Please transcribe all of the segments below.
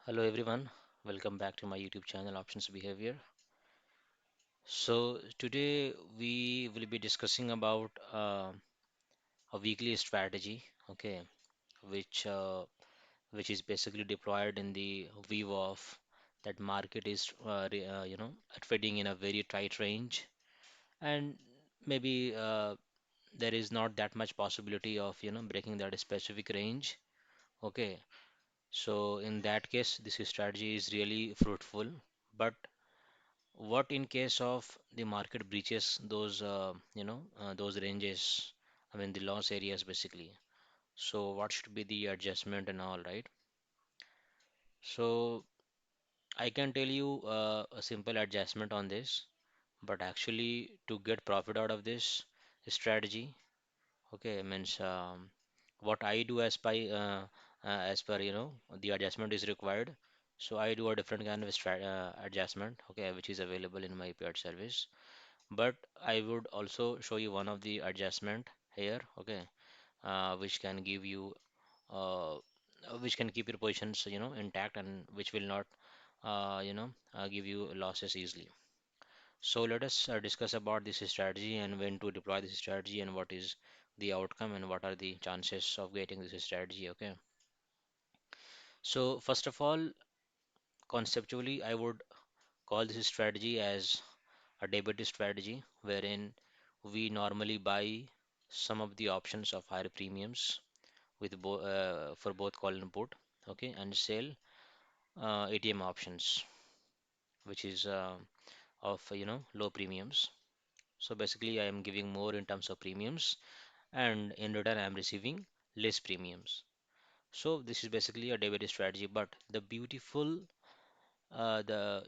Hello everyone, welcome back to my YouTube channel Options Behavior. So today we will be discussing about a weekly strategy, okay, which uh, which is basically deployed in the view of that market is trading in a very tight range, and maybe there is not that much possibility of breaking that specific range, okay. So in that case, this strategy is really fruitful, but what in case of the market breaches those those ranges, I mean the loss areas basically. So what should be the adjustment and all, right? So I can tell you a simple adjustment on this, but actually to get profit out of this strategy, okay, means what I do as per the adjustment is required. So I do a different kind of adjustment, okay, which is available in my paid service. But I would also show you one of the adjustment here, okay, which can give you which can keep your positions intact, and which will not give you losses easily. So let us discuss about this strategy and when to deploy this strategy and what is the outcome and what are the chances of getting this strategy, okay. So first of all, conceptually I would call this strategy as a debit strategy, wherein we normally buy some of the options of higher premiums with for both call and put, okay, and sell ATM options, which is of low premiums. So basically, I am giving more in terms of premiums, and in return, I am receiving less premiums. So this is basically a debit strategy. But the beautiful, the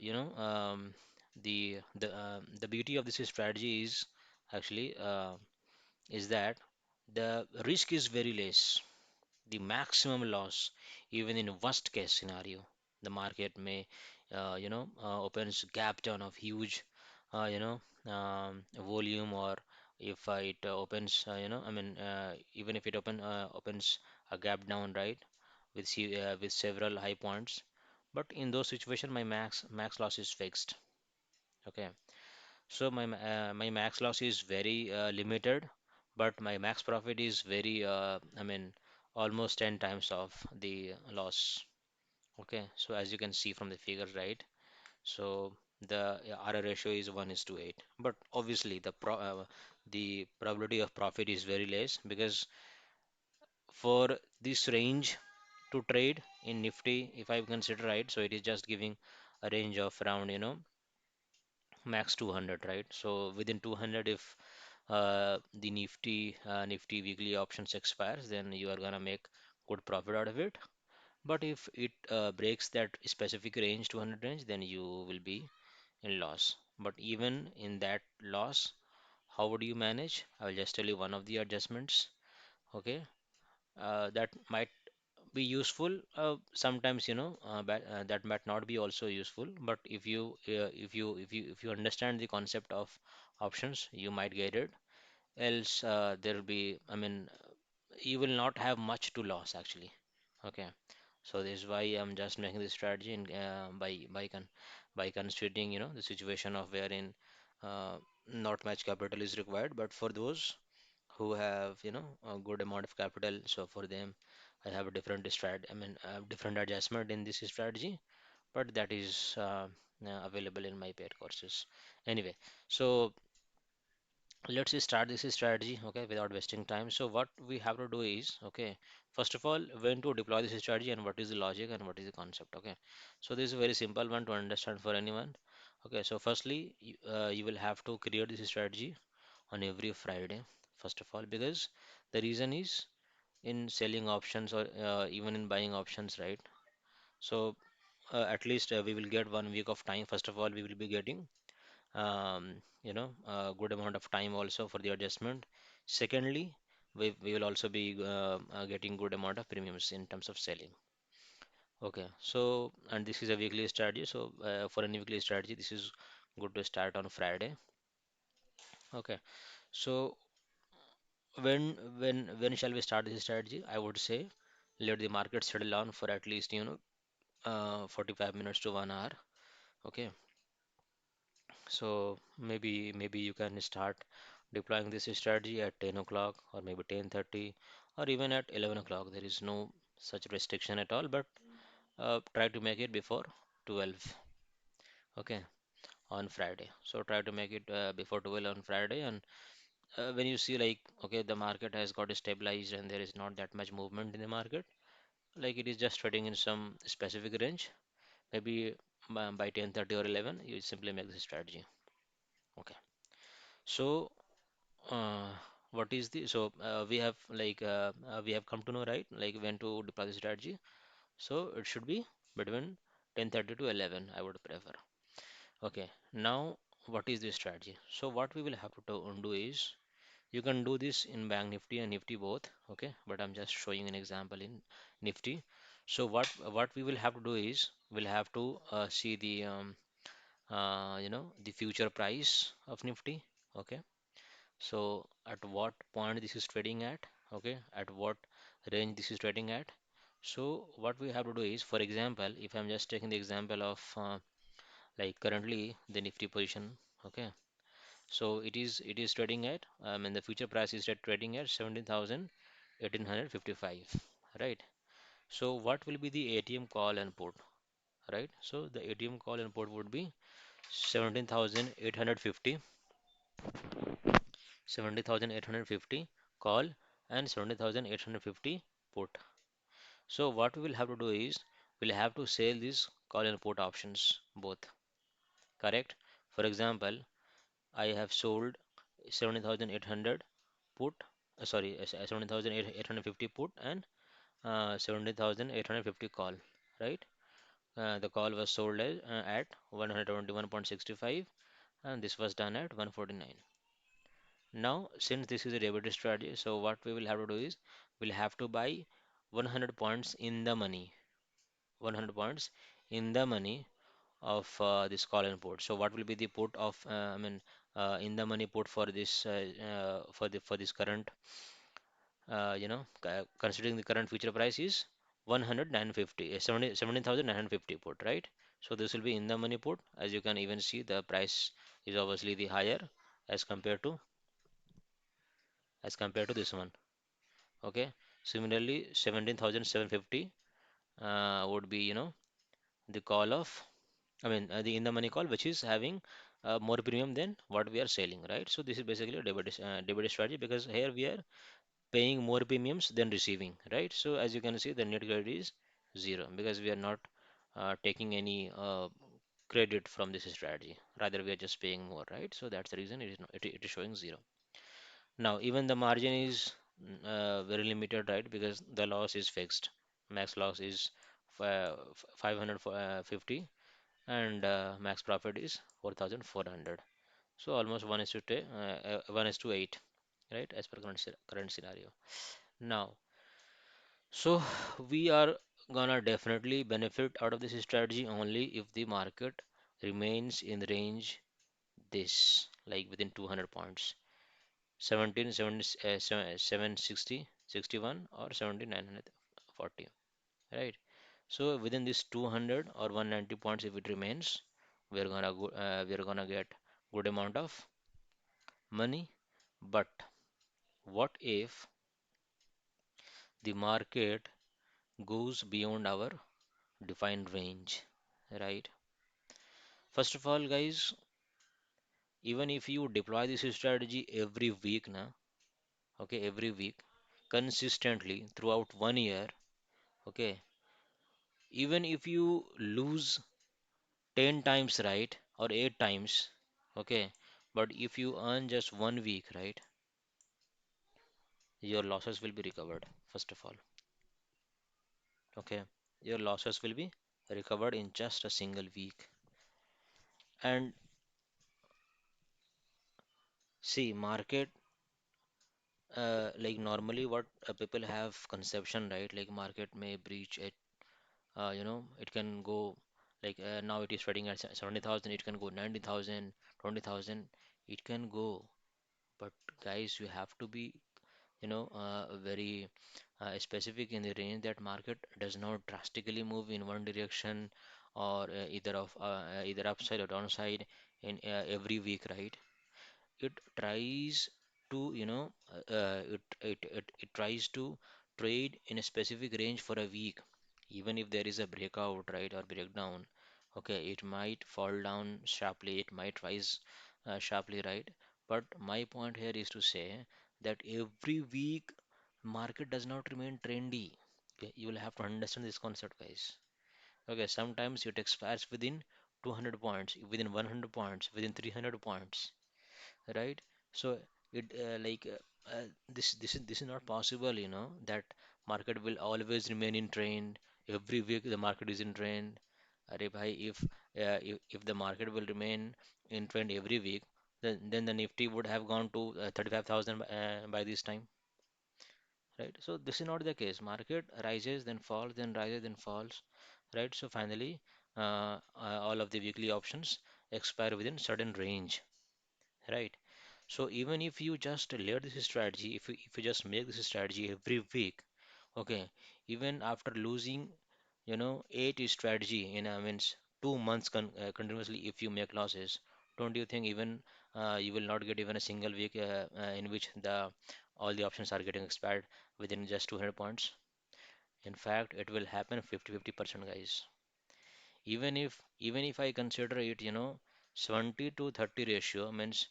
the beauty of this strategy is actually is that the risk is very less. The maximum loss, even in worst case scenario, the market may opens gap down of huge volume, or if it opens even if it opens a gap down, right, with several high points. But in those situations, my max loss is fixed, okay. So my max loss is very limited, but my max profit is very almost 10 times of the loss. Okay, so as you can see from the figures, right? So the RR ratio is 1 is to 8. But obviously the probability of profit is very less, because for this range to trade in Nifty, if I consider, right, so it is just giving a range of around max 200, right? So within 200, if the Nifty weekly options expires, then you are gonna make good profit out of it. But if it breaks that specific range, 200 range, then you will be in loss. But even in that loss, how would you manage? I will just tell you one of the adjustments. Okay, that might be useful. Sometimes that might not be also useful. But if you understand the concept of options, you might get it. Else, there will be. I mean, you will not have much to lose actually. Okay, so this is why I'm just making this strategy in, by considering the situation of wherein uh, not much capital is required, but for those who have a good amount of capital, so for them I have a different different adjustment in this strategy, but that is available in my paid courses. Anyway, so let's just start this strategy, okay, without wasting time. So what we have to do is, okay, first of all, when to deploy this strategy and what is the logic and what is the concept, okay. So this is a very simple one to understand for anyone. Okay, so firstly, you will have to create this strategy on every Friday, first of all, because the reason is in selling options, or even in buying options, right? So at least we will get 1 week of time. First of all, we will be getting a good amount of time also for the adjustment. Secondly, we will also be getting good amount of premiums in terms of selling. Okay, so and this is a weekly strategy. So for any weekly strategy, this is good to start on Friday. Okay, so when shall we start this strategy? I would say let the market settle down for at least 45 minutes to 1 hour. Okay, so maybe you can start deploying this strategy at 10 o'clock or maybe 10:30 or even at 11 o'clock. There is no such restriction at all, but try to make it before 12. Okay, on Friday. So try to make it before 12 on Friday, and when you see like okay the market has got stabilized and there is not that much movement in the market, like it is just trading in some specific range, maybe by 10:30 or 11 you simply make this strategy. Okay, so uh, what is the so we have come to know, right, like when to deploy the strategy. So it should be between 10:30 to 11 I would prefer. Okay, now what is the strategy? So what we will have to do is you can do this in Bank Nifty and Nifty both, okay? But I'm just showing an example in Nifty. So what we will have to do is we'll have to see the the future price of Nifty, okay? So at what point this is trading at, okay? At what range this is trading at? So what we have to do is, for example, if I'm just taking the example of like currently the Nifty position, okay? So it is trading at the future price is at trading at 17,1855, right? So what will be the ATM call and put, right? So the ATM call and put would be 17,850, 70,850 call and 70,850 put. So what we will have to do is we'll have to sell these call and put options both, correct? For example, I have sold 70,800 put, 70,850 put and 70,850 call, right? The call was sold at 121.65 and this was done at 149. Now, since this is a derivative strategy, so what we will have to do is we'll have to buy 100 points in the money, 100 points in the money of this call and put. So what will be the put of in the money put for this for this current considering the current future price is 10950, 17,950 put, right? So this will be in the money put. As you can even see, the price is obviously the higher as compared to this one. Okay. Similarly, 17,750 would be the call of the in the money call, which is having more premium than what we are selling, right? So this is basically a debit strategy because here we are paying more premiums than receiving, right? So as you can see, the net credit is zero because we are not taking any credit from this strategy. Rather, we are just paying more, right? So that's the reason it is not, it is showing zero. Now, even the margin is very limited, right? Because the loss is fixed. Max loss is 550 and max profit is 4,400. So almost 1 is to 8, right? As per current scenario. Now, so we are gonna definitely benefit out of this strategy only if the market remains in the range this, like within 200 points, 17, 760, 61 or 17,940, right? So within this 200 or 190 points, if it remains, we're gonna get good amount of money. But what if the market goes beyond our defined range, right? First of all, guys, even if you deploy this strategy every week now, okay, every week, consistently throughout 1 year, okay, even if you lose 10 times, right, or 8 times, okay, but if you earn just 1 week, right, your losses will be recovered, first of all, okay, your losses will be recovered in just a single week. And see, market like normally what people have conception, right? Like market may breach it, it can go like now it is trading at 70,000, it can go 90,000, 20,000, it can go. But guys, you have to be, very specific in the range that market does not drastically move in one direction or either upside or downside in every week, right? It tries to, it tries to trade in a specific range for a week. Even if there is a breakout, right, or breakdown, okay, it might fall down sharply, it might rise sharply, right? But my point here is to say that every week market does not remain trendy. Okay, you will have to understand this concept, guys. Okay, sometimes it expires within 200 points, within 100 points, within 300 points, right? So it this is not possible, that market will always remain in trend. Every week the market is in trend. Arey bhai, if the market will remain in trend every week, then the Nifty would have gone to 35,000 by this time, right? So this is not the case. Market rises, then falls, then rises, then falls, right? So finally, all of the weekly options expire within certain range, right? So even if you just layer this strategy, if you just make this strategy every week, okay, even after losing, eight strategy in means 2 months continuously, if you make losses, don't you think even you will not get even a single week in which the all the options are getting expired within just 200 points? In fact, it will happen 50-50%, guys. Even if I consider it, 70 to 30 ratio means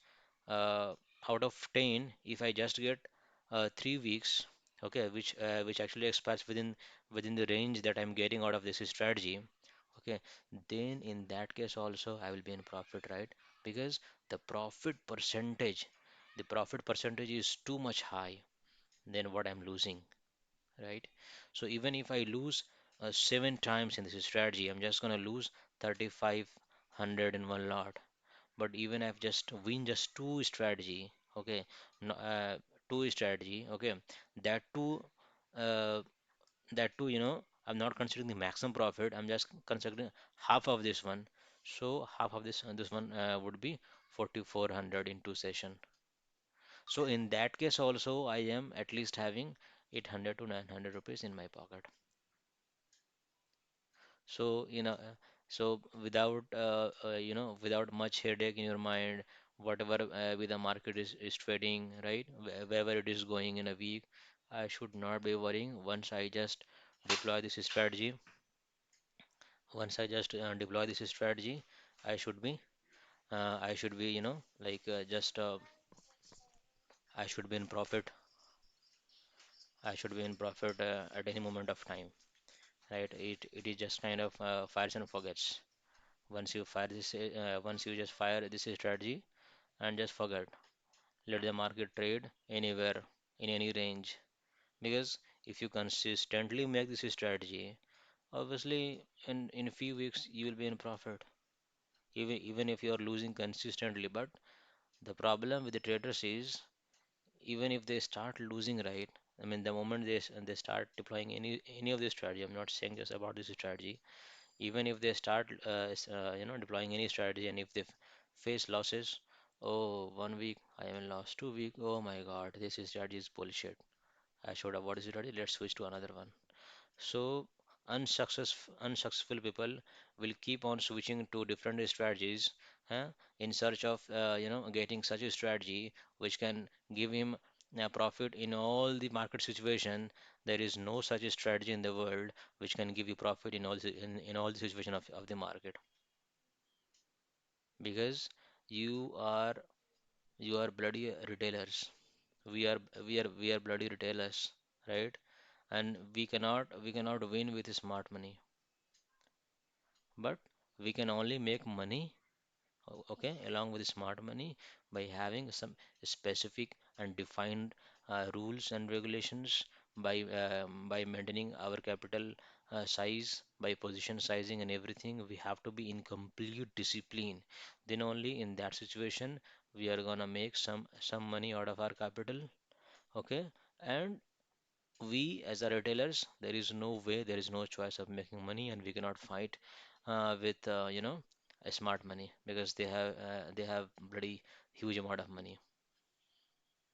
uh, out of 10, if I just get 3 weeks, okay, which actually expires within the range that I'm getting out of this strategy, okay, then in that case also I will be in profit, right? Because the profit percentage is too much high than what I'm losing, right? So even if I lose 7 times in this strategy, I'm just gonna lose 3,500 in one lot. But even if just win just two strategy, okay, no, two strategy, okay, that two, uh, I'm not considering the maximum profit. I'm just considering half of this one. So half of this one would be 4,400 in two session. So in that case also, I am at least having 800 to 900 rupees in my pocket. So, without, without much headache in your mind, whatever with the market is trading, right? Wherever it is going in a week, I should not be worrying. Deploy this strategy, once I just deploy this strategy, I should be, I should be in profit. I should be in profit at any moment of time, right? It is just kind of fires and forgets. Once you just fire this strategy and just forget, let the market trade anywhere in any range. Because if you consistently make this strategy, obviously in a few weeks you will be in profit, even if you are losing consistently. But the problem with the traders is, even if they start losing, right? I mean, the moment they start deploying any of this strategy, I'm not saying just about this strategy. Even if they start deploying any strategy, and if they face losses, oh, 1 week I am in loss, 2 week, oh my god, this strategy is bullshit, I should have bought this strategy, let's switch to another one. So unsuccessful people will keep on switching to different strategies, in search of getting such a strategy which can give him a profit in all the market situation. There is no such a strategy in the world which can give you profit in all the situation of the market, because you are you are bloody retailers. We are bloody retailers, right? And we cannot win with smart money, but we can only make money, okay, along with smart money, by having some specific and defined rules and regulations, by maintaining our capital size, by position sizing and everything. We have to be in complete discipline. Then only in that situation we are gonna make some money out of our capital, okay. And we as a retailers, there is no way, there is no choice of making money, and we cannot fight with a smart money, because they have bloody huge amount of money.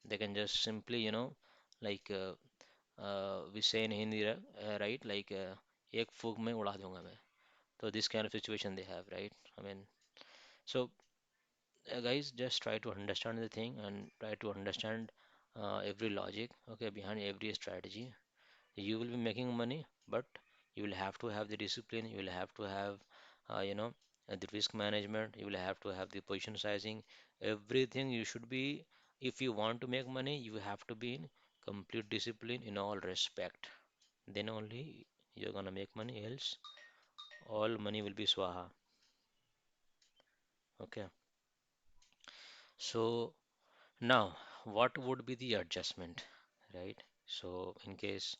They can just simply, like we say in Hindi, right? Like एक फूक में उड़ा दूंगा मैं. So this kind of situation they have, right? I mean, so guys, just try to understand the thing and try to understand every logic, okay, behind every strategy. You will be making money, but you will have to have the discipline. You will have to have, you know, the risk management. You will have to have the position sizing. Everything you should be. If you want to make money, you have to be in complete discipline in all respect. Then only you're gonna make money. Else, all money will be swaha. Okay. So now, what would be the adjustment, right? So in case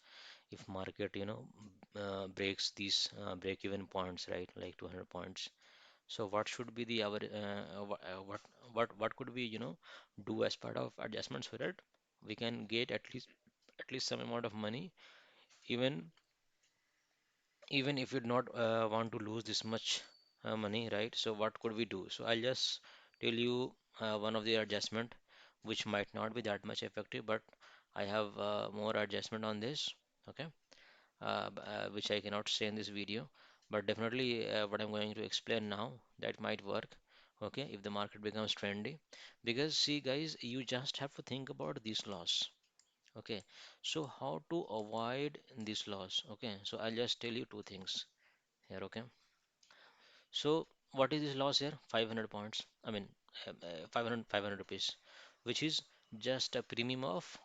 if market, breaks these break-even points, right, like 200 points, so what should be the our what could we, do as part of adjustments so that we can get at least some amount of money, even even if you do not want to lose this much money, right? So what could we do? So I'll just tell you one of the adjustment which might not be that much effective, but I have more adjustment on this, okay? Which I cannot say in this video, but definitely what I'm going to explain now that might work, okay? If the market becomes trendy, because see guys, you just have to think about this loss. Okay, so how to avoid this loss? Okay, so I'll just tell you two things here, okay? So what is this loss here? 500 points. I mean, 500 rupees, which is just a premium of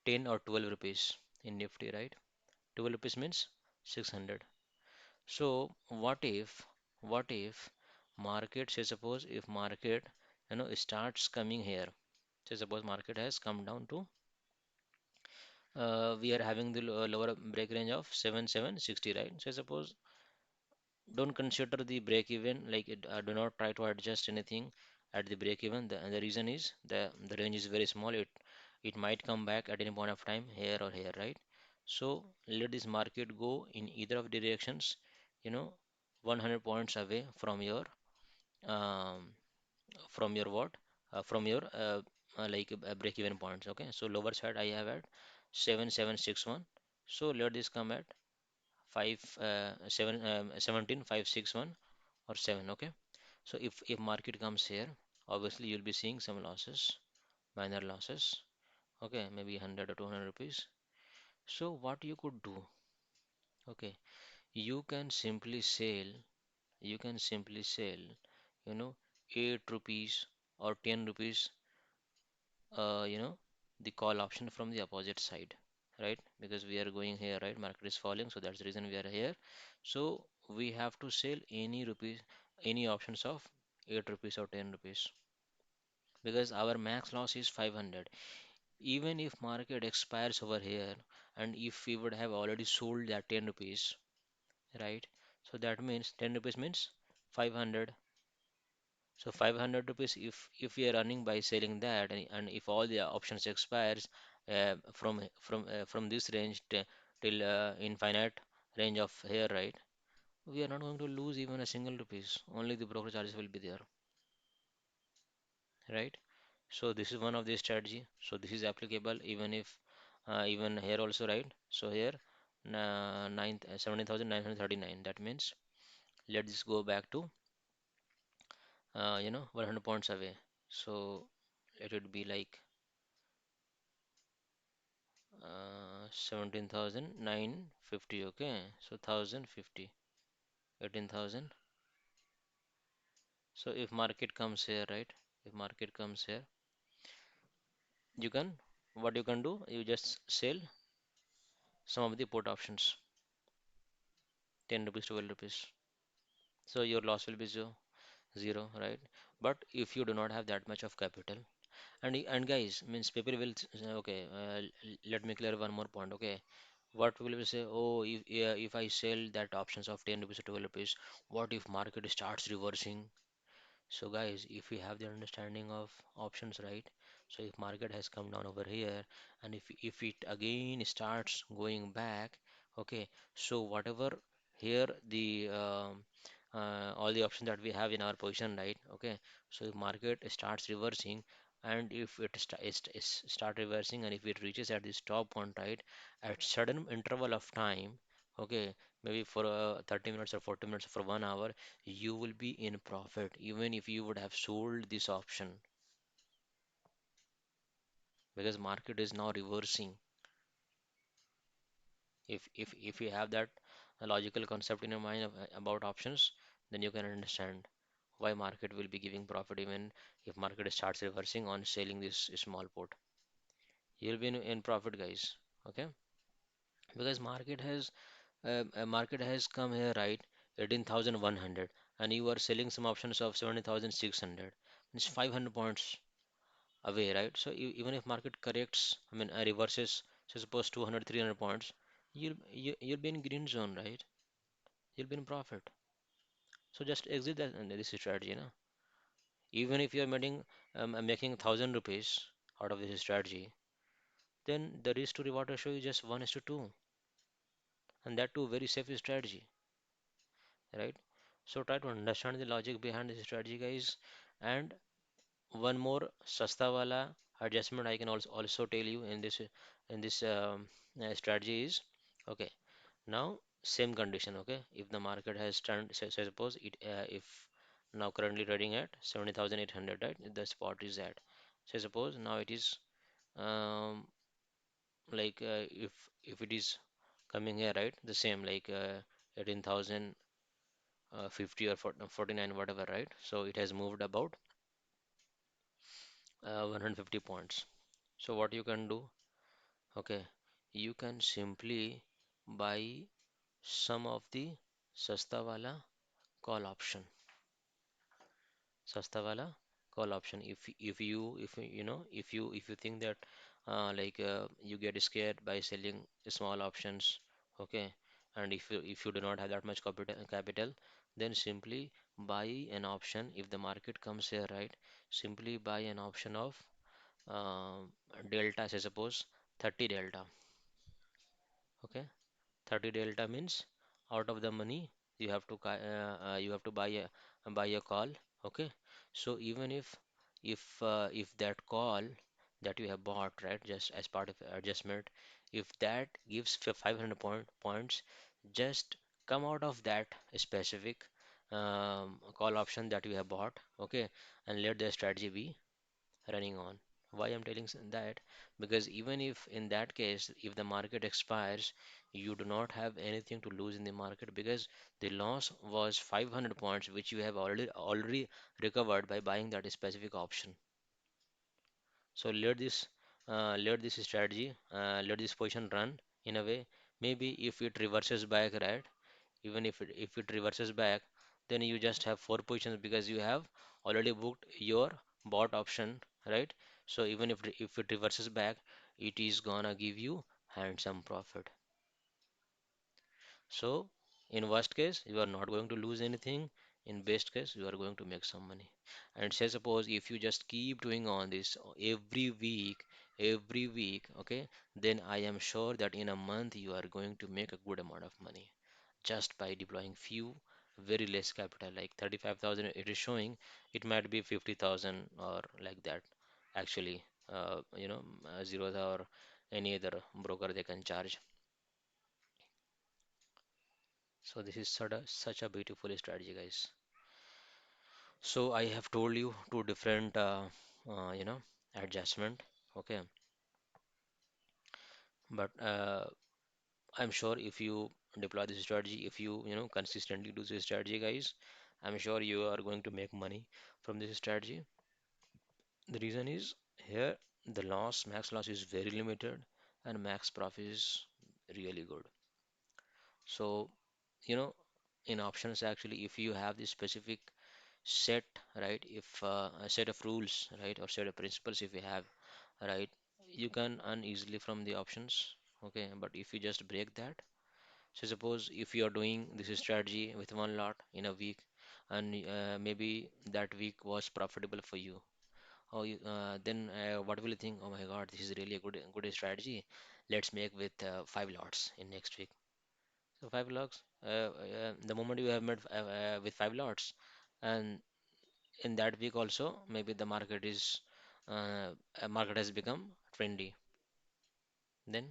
10 or 12 rupees in Nifty, right? 12 rupees means 600. So what if market, say suppose if market, starts coming here, say suppose market has come down to, we are having the lower break range of 7760, right? So suppose don't consider the break even, like do not try to adjust anything at the break even. The reason is the range is very small. It might come back at any point of time here or here, right? So let this market go in either of the directions, you know 100 points away um, from your what from your like break even points. Okay, so lower side I have at 7761. So let this come at 5 7 17 561 or 7. Okay, so if market comes here, obviously you'll be seeing some losses, minor losses, okay, maybe 100 or 200 rupees. So what you could do, okay, you can simply sell, you can simply sell, you know 8 rupees or 10 rupees, the call option from the opposite side, right? Because we are going here, right? Market is falling, so that's the reason we are here. So we have to sell any rupees, any options of 8 rupees or 10 rupees, because our max loss is 500. Even if market expires over here, and if we would have already sold that 10 rupees, right? So that means 10 rupees means 500. So 500 rupees, if we are earning by selling that, and if all the options expires from this range till infinite range of here, right? We are not going to lose even a single rupees. Only the broker charges will be there, right? So this is one of the strategy. So this is applicable even if even here also, right? So here 17,939. That means let's just go back to 100 points away. So let it be like 17,950. Okay, so 1050, 18,000. So if market comes here, right? If market comes here, you can, what you can do, you just sell some of the put options, 10 rupees, 12 rupees. So your loss will be zero, right? But if you do not have that much of capital, and guys, means people will say, okay, let me clear one more point. Okay, what people will say, oh, if yeah, if I sell that options of 10 rupees or 12 rupees, what if market starts reversing? So guys, if we have the understanding of options, right? So if market has come down over here, and if it again starts going back, okay, so whatever here the all the options that we have in our position, right? Okay, so if market starts reversing, and if it start reversing, and if it reaches at this top point, right, at certain interval of time, okay, maybe for 30 minutes or 40 minutes for 1 hour, you will be in profit even if you would have sold this option, because market is now reversing. If you have that logical concept in your mind about options, then you can understand why market will be giving profit even if market starts reversing on selling this small put. You'll be in profit, guys. Okay, because market has come here, right, 18,100, and you are selling some options of 17,600. It's 500 points away, right? So even if market corrects, I mean reverses, so suppose 200, 300 points, you'll be in green zone, right? You'll be in profit. So just exit that this strategy, you know. Even if you're making 1,000 rupees out of this strategy, then the risk to reward ratio is just 1:2, and that too very safe strategy, right? So try to understand the logic behind this strategy, guys. And one more sasta wala adjustment I can also tell you in this strategy is, okay, now same condition, okay, if the market has turned, say suppose it if now currently trading at 70,800, right, the spot is at, say suppose now it is um, like if it is coming here, right, the same like 18,050 or 49 whatever, right, so it has moved about 150 points. So what you can do, okay, you can simply buy some of the sasta wala call option, sasta wala call option. If you think that you get scared by selling small options, okay, and if you do not have that much capital, then simply buy an option. If the market comes here, right, simply buy an option of delta, say suppose 30 delta, okay. 30 delta means out of the money you have to buy a call, okay. So even if that call that you have bought, right, just as part of adjustment, if that gives 500 points, just come out of that specific call option that you have bought, okay, and let the strategy be running on. Why I'm telling that? Because even if in that case, if the market expires, you do not have anything to lose in the market, because the loss was 500 points, which you have already recovered by buying that specific option. So let this strategy, let this position run in a way. Maybe if it reverses back, right? Even if it reverses back, then you just have four positions because you have already booked your bought option, right? So even if it reverses back, it is gonna give you handsome profit. So in worst case, you are not going to lose anything. In best case, you are going to make some money. And say suppose if you just keep doing on this every week, okay, then I am sure that in a month you are going to make a good amount of money just by deploying few very less capital, like 35,000 it is showing, it might be 50,000 or like that actually. Zerodha or any other broker they can charge. So this is such a beautiful strategy, guys. So I have told you two different adjustment, okay, but I'm sure if you deploy this strategy, if you consistently do this strategy, guys, I'm sure you are going to make money from this strategy. The reason is here the max loss is very limited and max profit is really good. So, you know, in options actually, if you have this specific set, right, if a set of rules, right, or set of principles, if you have, right, you can earn easily from the options, okay. But if you just break that, so suppose if you are doing this strategy with one lot in a week, and maybe that week was profitable for you. Then what will you think? Oh my God, this is really a good strategy. Let's make with 5 lots in next week. So 5 lots. The moment you have made with 5 lots, and in that week also, maybe the market is a market has become trendy. Then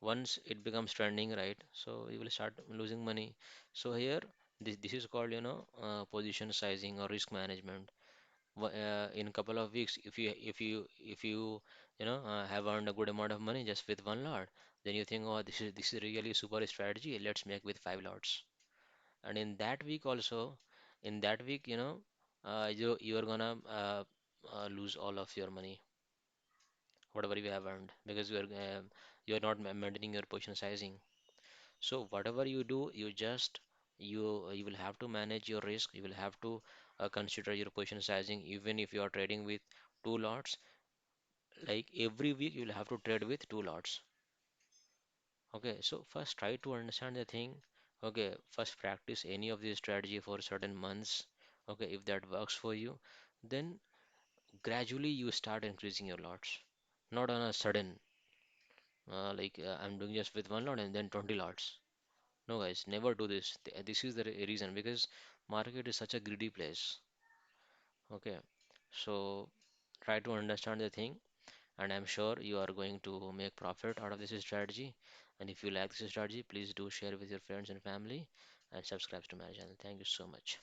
once it becomes trending, right? So you will start losing money. So here, this is called, position sizing or risk management. In couple of weeks, if you have earned a good amount of money just with one lot, then you think, oh, this is really super strategy. Let's make with five lots. And in that week also, in that week, you're gonna lose all of your money, whatever you have earned, because you're not maintaining your position sizing. So whatever you do, you will have to manage your risk. You will have to consider your position sizing, even if you are trading with two lots. Like every week, you will have to trade with two lots. Okay, so first try to understand the thing. Okay, first practice any of these strategy for certain months. Okay, if that works for you, then gradually you start increasing your lots. Not on a sudden, I'm doing just with one lot and then 20 lots. No, guys, never do this. This is the reason, because market is such a greedy place. Okay, so try to understand the thing, and I'm sure you are going to make profit out of this strategy. And if you like this strategy, please do share with your friends and family and subscribe to my channel. Thank you so much.